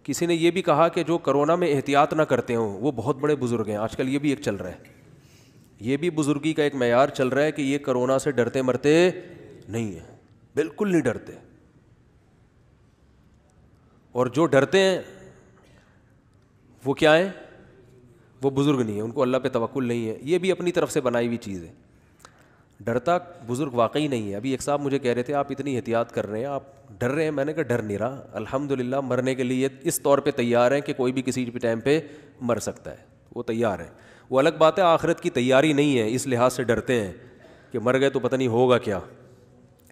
کسی نے یہ بھی کہا کہ جو کرونا میں احتیاط نہ کرتے ہوں وہ بہت بڑے بزرگ ہیں. آج کل یہ بھی ایک چل رہا ہے, یہ بھی بزرگی کا ایک معیار چل رہا ہے کہ یہ کرونا سے ڈرتے مرتے نہیں ہیں, بالکل نہیں ڈرتے. اور جو ڈرتے ہیں وہ کیا ہیں؟ وہ بزرگ نہیں ہیں, ان کو اللہ پہ توکل نہیں ہے. یہ بھی اپنی طرف سے بنائی ہوئی چیز ہے. ڈرتا بزرگ واقعی نہیں ہے. ابھی ایک صاحب مجھے کہہ رہے تھے آپ اتنی احتیاط کر رہے ہیں, آپ ڈر رہے ہیں. میں نے کہا ڈر نہیں رہا, الحمدللہ مرنے کے لیے اس طور پہ تیار ہیں کہ کوئی بھی کسی بھی ٹائم پہ مر سکتا ہے, وہ تیار ہے. وہ الگ بات ہے آخرت کی تیاری نہیں ہے, اس لحاظ سے ڈرتے ہیں کہ مر گئے تو پتہ نہیں ہوگا کیا.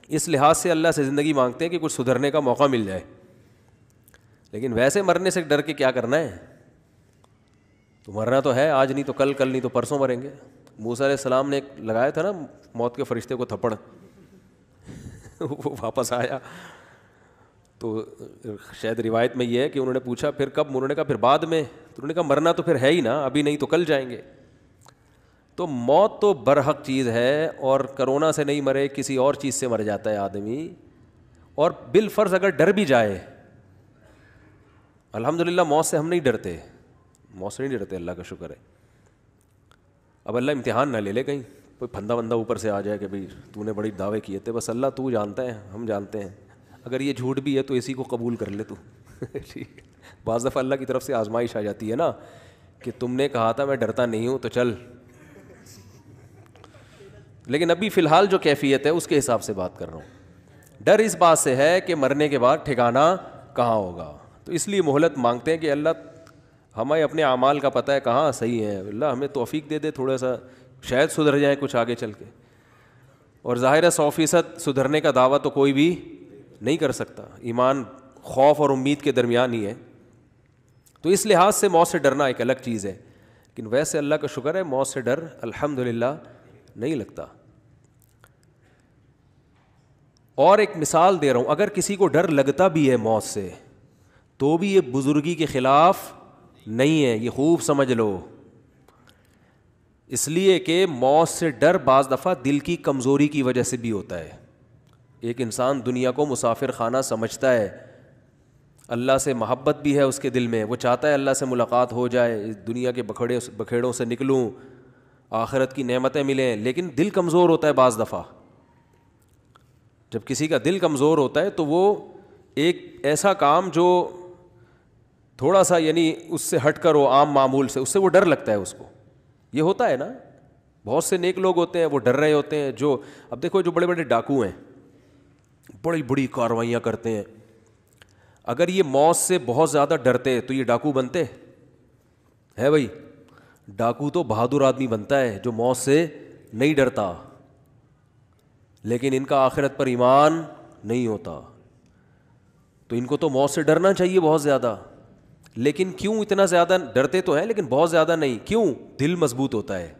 اس لحاظ سے اللہ سے زندگی مانگتے ہیں کہ کچھ سدھرنے کا موقع مل جائے. لیکن ویسے مرنے سے ڈر کے کیا کرنا ہے؟ تو مرنا تو ہے, آج نہیں تو کل, کل نہیں تو پرسوں مریں گے. موسیٰ علیہ السلام نے لگایا تھا نا موت کے فرشتے کو تھپڑ, وہ واپس آیا. تو شاید روایت میں یہ ہے کہ انہوں نے پوچھا پھر کب؟ انہوں نے کہا پھر بعد میں. تو انہوں نے کہا مرنا تو پھر ہے ہی نا, ابھی نہیں تو کل جائیں گے. تو موت تو برحق چیز ہے, اور کرونا سے نہیں مرے کسی اور چیز سے مر جاتا ہے آدمی. اور بالفرض اگر ڈر بھی جائے, الحمدللہ موت سے ہم نہیں ڈرتے, موت سے نہیں ڈرتے, اللہ کا شکر ہے. اب اللہ امتحان نہ لے لے کہیں کوئی پھندا بندہ اوپر سے آ جائے کہ بھئی تو نے بڑی دعوے کیے تھے. بس اللہ تو جانتا ہے, ہم جانتے ہیں. اگر یہ جھوٹ بھی ہے تو اسی کو قبول کر لے تو. ٹھیک. بعض دفعہ اللہ کی طرف سے آزمائش آ جاتی ہے نا کہ تم نے کہا تھا میں ڈرتا نہیں ہوں تو چل. لیکن ابھی فی الحال جو کیفیت ہے اس کے حساب سے بات کر رہا ہوں. ڈر اس بات سے ہے کہ مرنے کے بعد ٹھکانہ کہاں ہوگا, تو اس لیے مہلت مانگتے ہیں کہ اللہ ہمیں اپنے اعمال کا پتہ ہے کہاں صحیح ہے, اللہ ہمیں توفیق دے دے تھوڑا سا, شاید سدھر جائیں کچھ آگے چل کے. اور ظاہر ہے 100% سدھرنے کا دعویٰ تو کوئی بھی نہیں کر سکتا, ایمان خوف اور امید کے درمیان ہی ہے. تو اس لحاظ سے موت سے ڈرنا ایک الگ چیز ہے. لیکن ویسے اللہ کا شکر ہے موت سے ڈر الحمدللہ نہیں لگتا. اور ایک مثال دے رہا ہوں, اگر کسی کو ڈر لگتا بھی ہے موت سے تو بھی یہ بزرگی کے خلاف نہیں ہے, یہ خوب سمجھ لو. اس لیے کہ موت سے ڈر بعض دفعہ دل کی کمزوری کی وجہ سے بھی ہوتا ہے. ایک انسان دنیا کو مسافر خانہ سمجھتا ہے, اللہ سے محبت بھی ہے اس کے دل میں, وہ چاہتا ہے اللہ سے ملاقات ہو جائے, اس دنیا کے بکھیڑوں سے نکلوں, آخرت کی نعمتیں ملیں, لیکن دل کمزور ہوتا ہے بعض دفعہ. جب کسی کا دل کمزور ہوتا ہے تو وہ ایک ایسا کام جو تھوڑا سا یعنی اس سے ہٹ کر ہو عام معمول سے, اس سے وہ ڈر لگتا ہے اس کو. یہ ہوتا ہے نا, بہت سے نیک لوگ ہوتے ہیں وہ ڈر رہے ہوتے ہیں. جو اب دیکھو جو بڑے بڑے ڈاکو ہیں, بڑی بڑی کارروائیاں کرتے ہیں, اگر یہ موت سے بہت زیادہ ڈرتے تو یہ ڈاکو بنتے ہے؟ بھائی ڈاکو تو بہادر آدمی بنتا ہے جو موت سے نہیں ڈرتا, لیکن ان کا آخرت پر ایمان نہیں ہوتا. تو ان کو تو موت سے ڈرنا چاہیے بہت زیادہ, لیکن کیوں اتنا زیادہ ڈرتے تو ہیں لیکن بہت زیادہ نہیں. کیوں؟ دل مضبوط ہوتا ہے.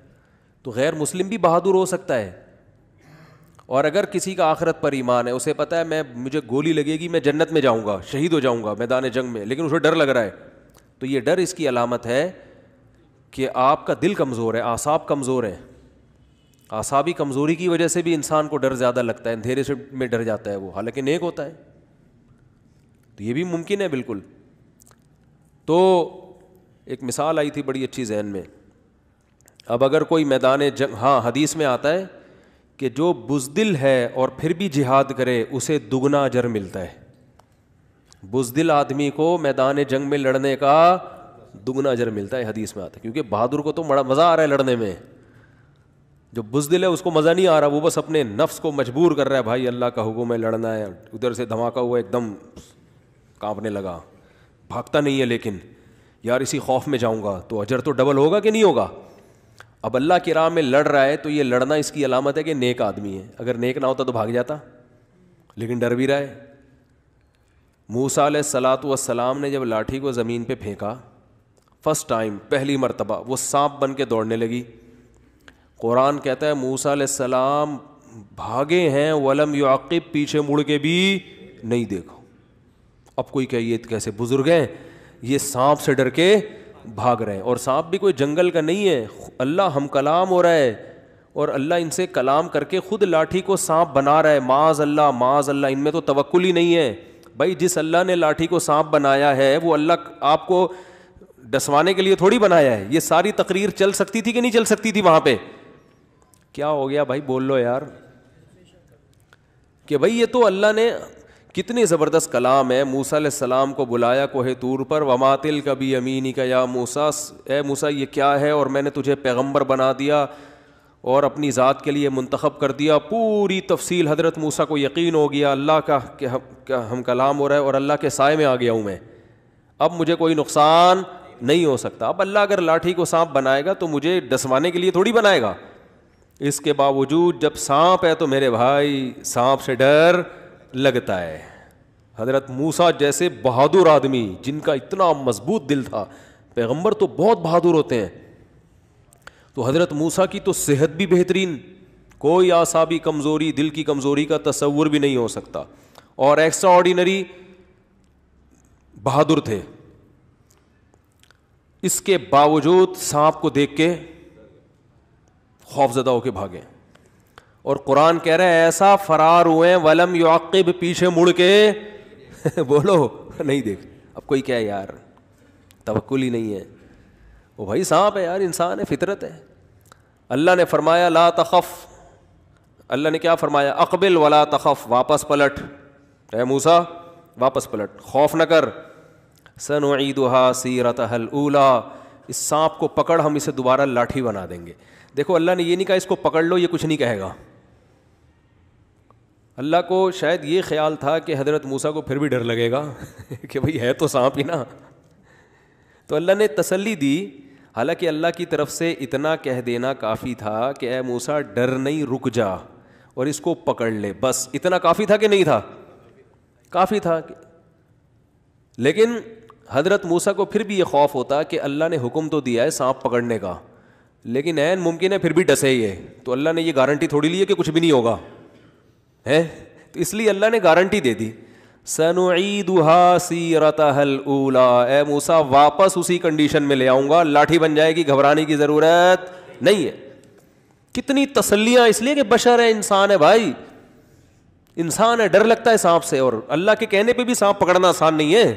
تو غیر مسلم بھی بہادر ہو سکتا ہے. اور اگر کسی کا آخرت پر ایمان ہے, اسے پتہ ہے مجھے گولی لگے گی میں جنت میں جاؤں گا, شہید ہو جاؤں گا میدان جنگ میں, لیکن اسے ڈر لگ رہا ہے, تو یہ ڈر اس کی علامت ہے کہ آپ کا دل کمزور ہے, اعصاب کمزور ہیں. اعصابی کمزوری کی وجہ سے بھی انسان کو ڈر زیادہ لگتا ہے, اندھیرے سے میں ڈر جاتا ہے وہ, حالانکہ نیک ہوتا ہے. تو یہ بھی ممکن ہے بالکل. تو ایک مثال آئی تھی بڑی اچھی ذہن میں. اب اگر کوئی میدان جنگ, ہاں حدیث میں آتا ہے کہ جو بزدل ہے اور پھر بھی جہاد کرے اسے دگنا اجر ملتا ہے. بزدل آدمی کو میدان جنگ میں لڑنے کا دگنا اجر ملتا ہے, حدیث میں آتا ہے. کیونکہ بہادر کو تو مزہ آ رہا ہے لڑنے میں, جو بزدل ہے اس کو مزہ نہیں آ رہا, وہ بس اپنے نفس کو مجبور کر رہا ہے, بھائی اللہ کا حکم ہے لڑنا ہے. ادھر سے دھماکہ ہوا, ایک دم کانپنے لگا, بھاگتا نہیں ہے, لیکن یار اسی خوف میں جاؤں گا تو اجر تو ڈبل ہوگا کہ نہیں ہوگا. اب اللہ کی راہ میں لڑ رہا ہے تو یہ لڑنا اس کی علامت ہے کہ نیک آدمی ہے. اگر نیک نہ ہوتا تو بھاگ جاتا, لیکن ڈر بھی رہا ہے. موسیٰ علیہ الصلاۃ والسلام نے جب لاٹھی کو زمین پہ پھینکا فرسٹ ٹائم, پہلی مرتبہ, وہ سانپ بن کے دوڑنے لگی. قرآن کہتا ہے موسیٰ علیہ السلام بھاگے ہیں, ولم یعقب, پیچھے مڑ کے بھی نہیں دیکھو. اب کوئی کہ یہ کیسے بزرگ ہیں, یہ سانپ سے ڈر کے بھاگ رہے ہیں. اور سانپ بھی کوئی جنگل کا نہیں ہے, اللہ ہم کلام ہو رہا ہے, اور اللہ ان سے کلام کر کے خود لاٹھی کو سانپ بنا رہا ہے. معاذ اللہ معاذ اللہ, ان میں تو توکل ہی نہیں ہے. بھائی جس اللہ نے لاٹھی کو سانپ بنایا ہے وہ اللہ آپ کو ڈسوانے کے لیے تھوڑی بنایا ہے. یہ ساری تقریر چل سکتی تھی کہ نہیں چل سکتی تھی وہاں پہ؟ کیا ہو گیا بھائی بول لو یار, کہ بھائی یہ تو اللہ نے کتنی زبردست کلام ہے. موسیٰ علیہ السلام کو بلایا کوہ طور پر, وما تلک بیمینک یا موسیٰ, اے موسیٰ یہ کیا ہے, اور میں نے تجھے پیغمبر بنا دیا اور اپنی ذات کے لیے منتخب کر دیا. پوری تفصیل حضرت موسیٰ کو یقین ہو گیا اللہ کا کہ ہم کلام ہو رہا ہے اور اللہ کے سائے میں آ گیا ہوں میں, اب مجھے کوئی نقصان نہیں ہو سکتا. اب اللہ اگر لاٹھی کو سانپ بنائے گا تو مجھے ڈسوانے کے لیے تھوڑی بنائے گا. اس کے باوجود جب سانپ ہے تو میرے بھائی سانپ سے ڈر لگتا ہے. حضرت موسیٰ جیسے بہادر آدمی جن کا اتنا مضبوط دل تھا, پیغمبر تو بہت بہادر ہوتے ہیں, تو حضرت موسیٰ کی تو صحت بھی بہترین, کوئی اعصابی کمزوری, دل کی کمزوری کا تصور بھی نہیں ہو سکتا, اور ایکسٹرا آرڈینری بہادر تھے. اس کے باوجود سانپ کو دیکھ کے خوف زدہ ہو کے بھاگے, اور قرآن کہہ رہا ہے ایسا فرار ہوئے ولم یعقب, پیچھے مڑ کے بولو نہیں دیکھ. اب کوئی کیا یار توکل ہی نہیں ہے, وہ بھائی سانپ ہے یار, انسان ہے, فطرت ہے. اللہ نے فرمایا لا تخف, اللہ نے کیا فرمایا, اقبل ولا تخف, واپس پلٹ, اے موسیٰ واپس پلٹ, خوف نہ کر. سنعیدها سیرتها الاولی, اس سانپ کو پکڑ, ہم اسے دوبارہ لاٹھی بنا دیں گے. دیکھو اللہ نے یہ نہیں کہا اس کو پکڑ لو, یہ کچھ نہیں کہے گا. اللہ کو شاید یہ خیال تھا کہ حضرت موسیٰ کو پھر بھی ڈر لگے گا کہ بھئی ہے تو سانپ ہی نا, تو اللہ نے تسلی دی. حالانکہ اللہ کی طرف سے اتنا کہہ دینا کافی تھا کہ اے موسیٰ ڈر نہیں, رک جا اور اس کو پکڑ لے, بس اتنا کافی تھا کہ نہیں تھا؟ کافی تھا. لیکن حضرت موسیٰ کو پھر بھی یہ خوف ہوتا کہ اللہ نے حکم تو دیا ہے سانپ پکڑنے کا, لیکن عین ممکن ہے پھر بھی ڈسے ہی ہے, تو اللہ نے یہ گارنٹی تھوڑی لی ہے کہ کچھ بھی نہیں ہوگا ہے, تو اس لیے اللہ نے گارنٹی دے دی. سنعیدها سیرتها الاولی, اے موسیٰ واپس اسی کنڈیشن میں لے آؤں گا, لاٹھی بن جائے گی, گھبرانے کی ضرورت نہیں ہے. کتنی تسلیاں, اس لیے کہ بشر ہے, انسان ہے بھائی, انسان ہے, ڈر لگتا ہے سانپ سے, اور اللہ کے کہنے پہ بھی سانپ پکڑنا آسان نہیں ہے.